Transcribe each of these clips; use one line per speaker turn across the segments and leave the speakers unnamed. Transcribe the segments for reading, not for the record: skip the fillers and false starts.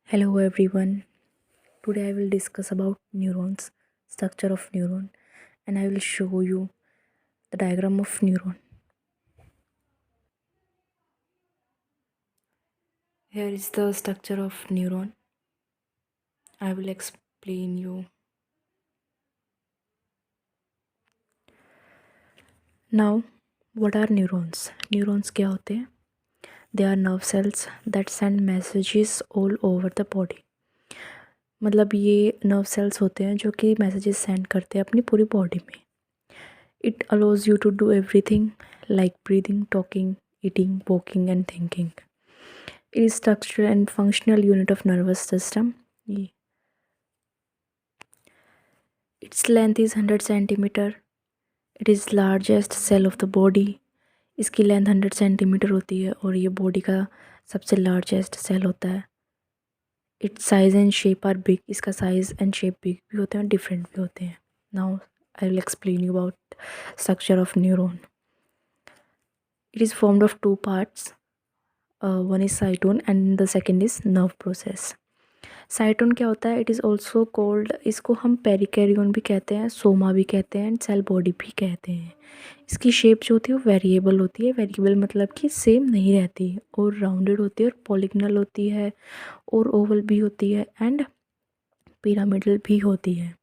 Hello everyone. Today I will discuss about neurons, structure of neuron, and I will show you the diagram of neuron. Here is the structure of neuron. I will explain you. Now, what are neurons? Neurons क्या होते हैं? They are nerve cells that send messages all over the body. मतलब ये nerve cells होते हैं जो कि messages send करते हैं अपनी पूरी body में. It allows you to do everything like breathing, talking, eating, walking and thinking. It is structural and functional unit of nervous system. Its length is 100 centimeter. It is largest cell of the body. इसकी length 100 centimetre होती है और ये body का सबसे largest cell होता है. Its size and shape are big. इसका साइज एंड शेप बिग भी होते हैं और डिफरेंट भी होते हैं. Now I will explain you about structure of neuron. It is formed of two parts. One is cyton and the second is nerve process. Cyton क्या होता है? इट इज़ ऑल्सो कोल्ड, इसको हम पेरिकैरियोन भी कहते हैं, सोमा भी कहते हैं एंड सेल बॉडी भी कहते हैं. इसकी शेप जो होती है वो वेरिएबल होती है. वेरिएबल मतलब कि सेम नहीं रहती, और राउंडेड होती है और पॉलीगनल होती है और ओवल भी होती है एंड पिरामिडल भी होती है.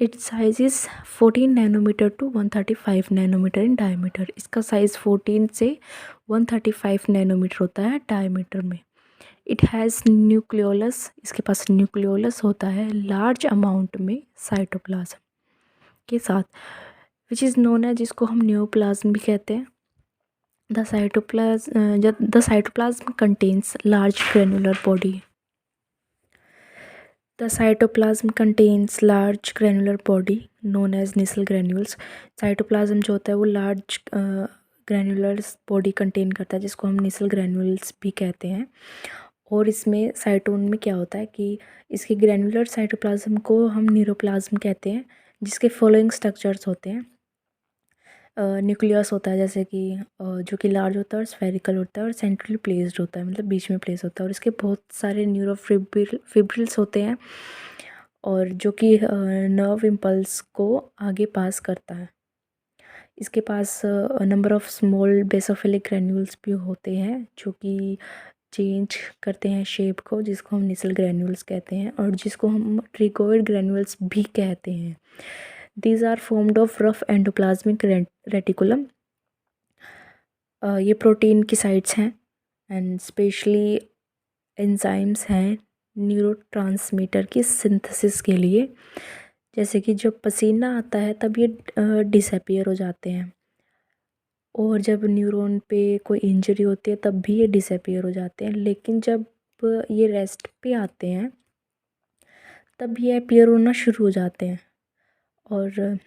Its size is 14 nanometer to 135 nanometer in diameter. इसका साइज़ 14 से 135 नैनोमीटर होता है डायमीटर में. It has nucleolus. इसके पास न्यूक्लियोलस होता है लार्ज अमाउंट में साइटोप्लाज्म के साथ, विच इज़ नोन है, जिसको हम न्यूप्लाज्म भी कहते हैं. The cytoplasm contains large granular body. The cytoplasm contains large granular body known as nasal granules. Cytoplasm जो होता है वो लार्ज ग्रैनुलर बॉडी कंटेन करता है, जिसको हम नेसल ग्रैनुल्स भी कहते हैं. और इसमें साइटोन में क्या होता है कि इसके ग्रैनुलर साइटोप्लाज्म को हम न्यूरोप्लाज्म कहते हैं, जिसके फॉलोइंग स्ट्रक्चर्स होते हैं. न्यूक्लियस होता है जैसे कि जो कि लार्ज होता है और स्फेरिकल होता है और सेंट्रली प्लेस्ड होता है, मतलब बीच में प्लेस होता है. और इसके बहुत सारे न्यूरोफिब्रिल्स होते हैं और जो कि नर्व इम्पल्स को आगे पास करता है. इसके पास number of small basophilic granules भी होते हैं जो कि चेंज करते हैं शेप को, जिसको हम निसल ग्रैन्यूल्स कहते हैं और जिसको हम ट्रिकोइड ग्रैन्यूल्स भी कहते हैं. These are formed of rough endoplasmic reticulum. ये प्रोटीन की साइट्स हैं एंड स्पेशली एंजाइम्स हैं न्यूरोट्रांसमीटर की सिंथेसिस के लिए. जैसे कि जब पसीना आता है तब ये डिसअपियर हो जाते हैं, और जब न्यूरॉन पे कोई इंजरी होती है तब भी ये डिसअपियर हो जाते हैं. लेकिन जब ये रेस्ट पे आते हैं तब ये अपीयर होना शुरू हो जाते हैं. और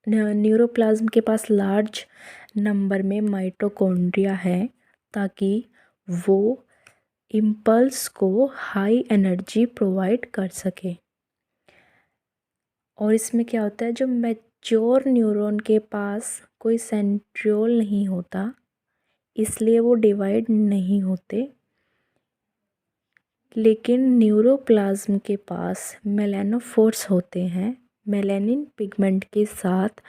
न्यूरोप्लाज्म के पास लार्ज नंबर में माइटोकॉन्ड्रिया है ताकि वो इम्पल्स को हाई एनर्जी प्रोवाइड कर सके. और इसमें क्या होता है, जो मैच्योर न्यूरॉन के पास कोई सेंट्रियोल नहीं होता, इसलिए वो डिवाइड नहीं होते. लेकिन न्यूरोप्लाज्म के पास मेलानोफोर्स होते हैं मेलानिन पिगमेंट के साथ,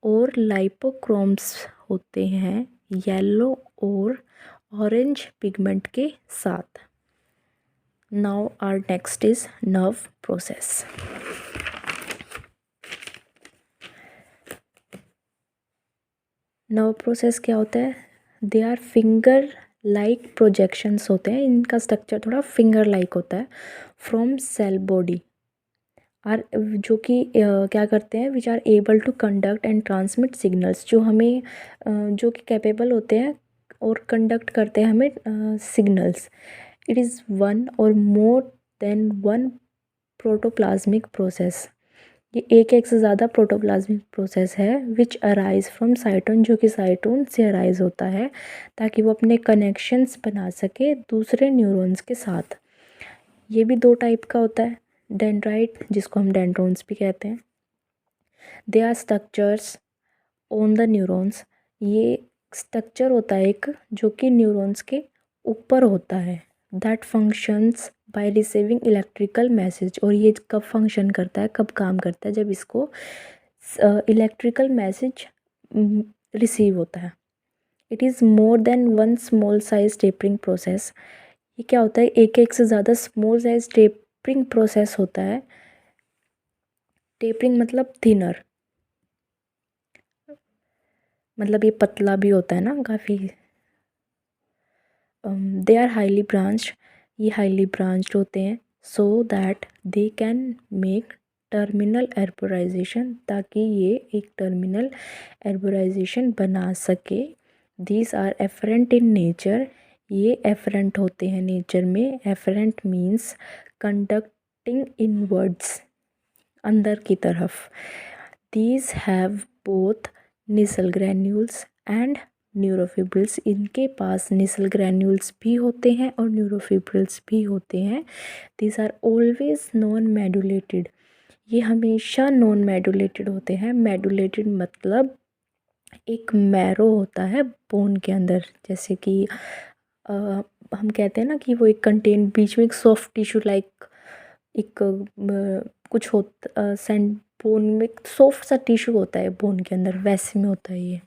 और लाइपोक्रोम्स होते हैं येलो और ऑरेंज पिगमेंट के साथ. Now our next is nerve process. Nerve process क्या होता है? They are finger like projections होते हैं. इनका स्ट्रक्चर थोड़ा फिंगर लाइक होता है. फ्रॉम सेल बॉडी आर, जो कि क्या करते हैं, which are able to conduct and transmit signals, जो हमें जो कि कैपेबल होते हैं और कंडक्ट करते हैं हमें सिग्नल्स. इट इज़ वन और more than one protoplasmic process. ये एक से ज़्यादा प्रोटोप्लाज्मिक प्रोसेस है विच अराइज फ्रॉम साइटोन, जो कि साइटोन से अराइज होता है ताकि वो अपने कनेक्शंस बना सके दूसरे न्यूरॉन्स के साथ. ये भी दो टाइप का होता है. डेंड्राइट, जिसको हम डेंड्रोन्स भी कहते हैं. They are structures on the neurons. ये स्ट्रक्चर होता है एक जो कि न्यूरॉन्स के ऊपर होता है. That functions by receiving electrical message. और ये कब फंक्शन करता है, कब काम करता है, जब इसको इलेक्ट्रिकल मैसेज रिसीव होता है। It is more then one small size tapering process. ये क्या होता है, एक से ज़्यादा स्मॉल साइज टेपरिंग प्रोसेस होता है। टेपरिंग मतलब थिनर, मतलब ये पतला भी होता है ना काफ़ी। दे आर हाईली ब्रांच्ड, ये हाईली ब्रांच्ड होते हैं, so that they can make terminal arborization, ताकि ये एक टर्मिनल एर्बोराइजेशन बना सके। These are efferent in nature, ये एफरेंट होते हैं नेचर में। एफरेंट मीन्स कंडक्टिंग इनवर्ड्स, अंदर की तरफ। These have both Nissl granules and neurofibrils, इनके पास निसल ग्रैन्यूल्स भी होते हैं और न्यूरोफिब्रिल्स भी होते हैं। These are always non medullated, ये हमेशा नॉन मेडुलेटेड होते हैं। मेडुलेटेड मतलब एक मैरो होता है बोन के अंदर, जैसे कि हम कहते हैं ना कि वो एक कंटेन, बीच में एक सॉफ्ट टिश्यू लाइक एक कुछ होता सेंट बोन में एक सॉफ्ट सा टिश्यू होता है बोन के अंदर, वैसे में होता है ये।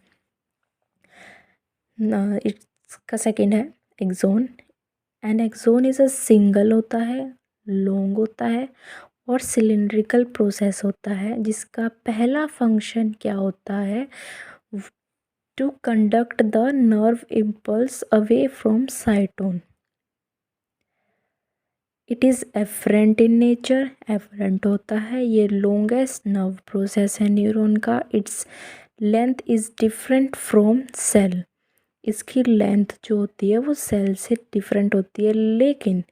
इसका सेकंड है axon. An axon is a single होता है, लॉन्ग होता है और सिलिंड्रिकल प्रोसेस होता है, जिसका पहला फंक्शन क्या होता है, to conduct the nerve impulse away from cyton. It is efferent in nature, efferent होता है, ये लॉन्गेस्ट नर्व प्रोसेस है न्यूरॉन का। It's length is different from cell, इसकी लेंथ जो होती है वो सेल से डिफरेंट होती है, लेकिन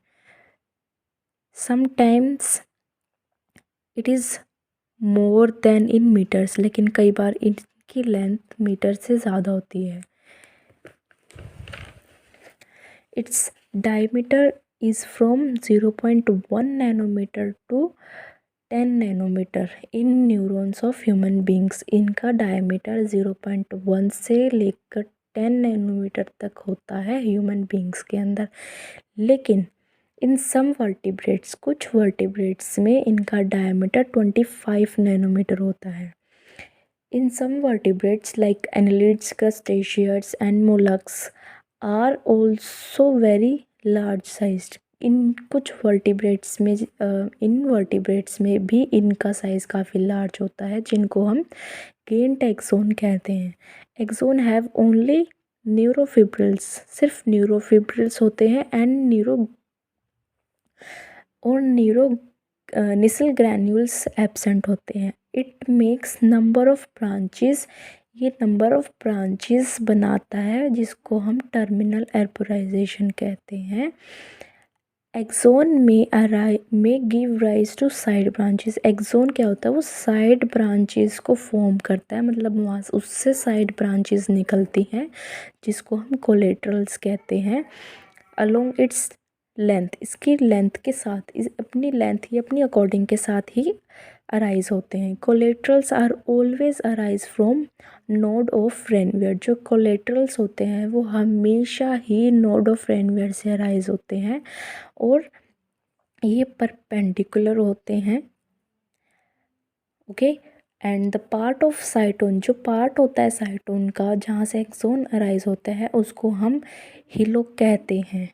sometimes it is more than in meters, लेकिन कई बार इनकी लेंथ मीटर से ज़्यादा होती है। It's diameter is from 0.1 nanometer to 10 nanometer in neurons of human beings. इनका डायमीटर 0.1 से लेकर 10 नैनोमीटर तक होता है ह्यूमन बींग्स के अंदर, लेकिन इन सम वर्टिब्रेट्स, कुछ वर्टिब्रेट्स में इनका डायमीटर 25 नैनोमीटर होता है। In some vertebrates like annelids, crustaceans and molluscs are also very large sized. इन कुछ वर्टिब्रेट्स में इन वर्टिब्रेट्स में भी इनका साइज़ काफ़ी लार्ज होता है, जिनको हम गेंट एक्सोन कहते हैं। एक्सोन हैव ओनली न्यूरोफिब्रिल्स, सिर्फ न्यूरोफिब्रिल्स होते हैं, एंड निसल ग्रैन्यूल्स एब्सेंट होते हैं। It makes number of branches, ये नंबर ऑफ ब्रांचेस बनाता है, जिसको हम टर्मिनल एर्बोराइजेशन कहते हैं। एक्सोन में give rise to side branches. Axon क्या होता है, वो साइड ब्रांचेस को फॉर्म करता है, मतलब वहाँ से उससे साइड ब्रांचेस निकलती हैं, जिसको हम कोलेटरल्स कहते हैं। अलोंग इट्स लेंथ, इसकी लेंथ के साथ, इस अपनी लेंथ ही अपनी अकॉर्डिंग के साथ ही अराइज होते हैं। Collaterals are always arise from node of Ranvier. जो कोलेटरल्स होते हैं वो हमेशा ही नोड ऑफ रेनवियर से अराइज होते हैं, और ये परपेंडिकुलर होते हैं। Okay, and the part of cyton, जो पार्ट होता है साइटोन का जहाँ से एक्सोन अराइज होता है, उसको हम हिलोक कहते हैं।